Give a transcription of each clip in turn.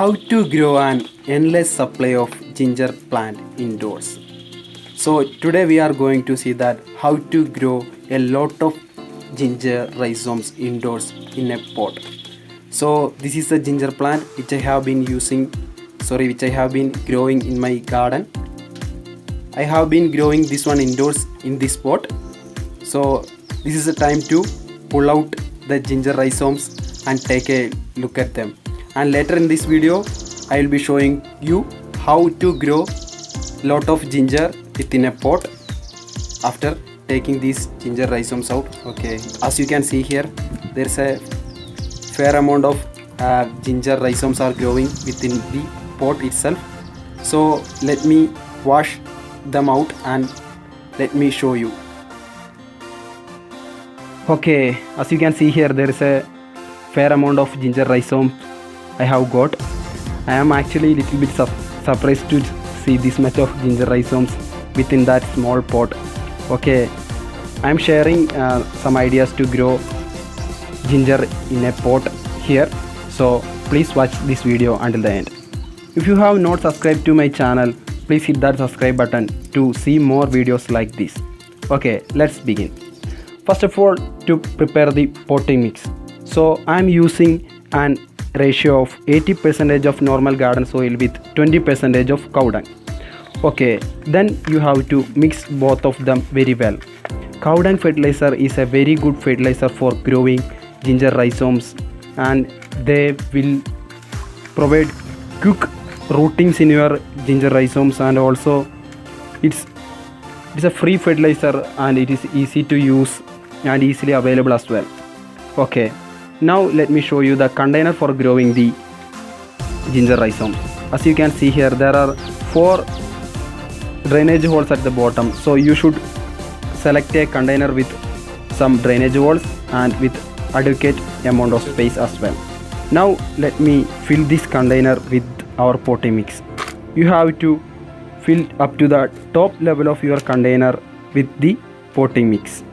How to grow an endless supply of ginger plant indoors. So today we are going to see that how to grow a lot of ginger rhizomes indoors in a pot. So this is a ginger plant which I have been growing in my garden. I have been growing this one indoors in this pot. So this is the time to pull out the ginger rhizomes and take a look at them. And later in this video I will be showing you how to grow lot of ginger within a pot after taking these ginger rhizomes out. Okay, as you can see here, there is a fair amount of ginger rhizomes are growing within the pot itself. So let me wash them out and let me show you. Okay, as you can see here, there is a fair amount of ginger rhizomes I have got. I am actually a little bit surprised to see this much of ginger rhizomes within that small pot. Okay, I am sharing some ideas to grow ginger in a pot here. So please watch this video until the end. If you have not subscribed to my channel, please hit that subscribe button to see more videos like this. Okay, let's begin. First of all, to prepare the potting mix. So I am using an ratio of 80% of normal garden soil with 20% of cow dung. Okay, then you have to mix both of them very well. Cow dung fertilizer is a very good fertilizer for growing ginger rhizomes, and they will provide quick rootings in your ginger rhizomes, and also it's a free fertilizer and it is easy to use and easily available as well. Okay, now let me show you the container for growing the ginger rhizome. As you can see here, there are 4 drainage holes at the bottom, so you should select a container with some drainage holes and with adequate amount of space as well. Now let me fill this container with our potting mix. You have to fill up to the top level of your container with the potting mix.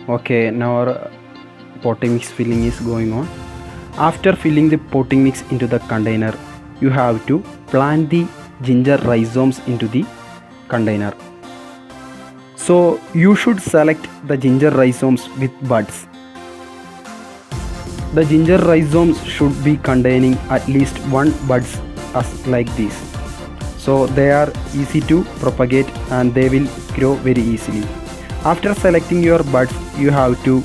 Okay, now our potting mix filling is going on. After filling the potting mix into the container, you have to plant the ginger rhizomes into the container. So you should select the ginger rhizomes with buds. The ginger rhizomes should be containing at least 1 buds as like this. So they are easy to propagate and they will grow very easily. After selecting your buds, you have to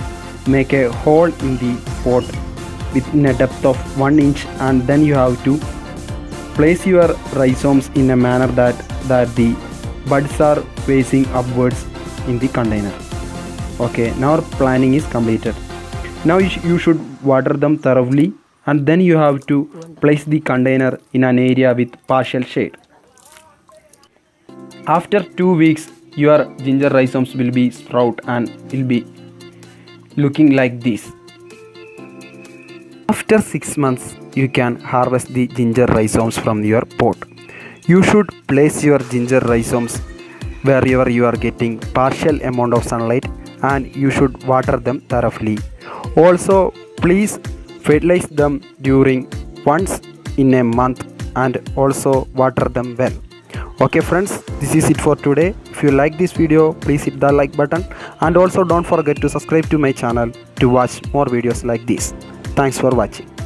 make a hole in the pot within a depth of 1 inch, and then you have to place your rhizomes in a manner that the buds are facing upwards in the container. Okay, now our planting is completed. Now you should water them thoroughly, and then you have to place the container in an area with partial shade. After 2 weeks, your ginger rhizomes will be sprout and will be looking like this. After 6 months, you can harvest the ginger rhizomes from your pot. You should place your ginger rhizomes wherever you are getting partial amount of sunlight, and you should water them thoroughly. Also, please fertilize them during once in a month and also water them well. Okay friends, this is it for today. If you like this video, please hit the like button, and also don't forget to subscribe to my channel to watch more videos like this. Thanks for watching.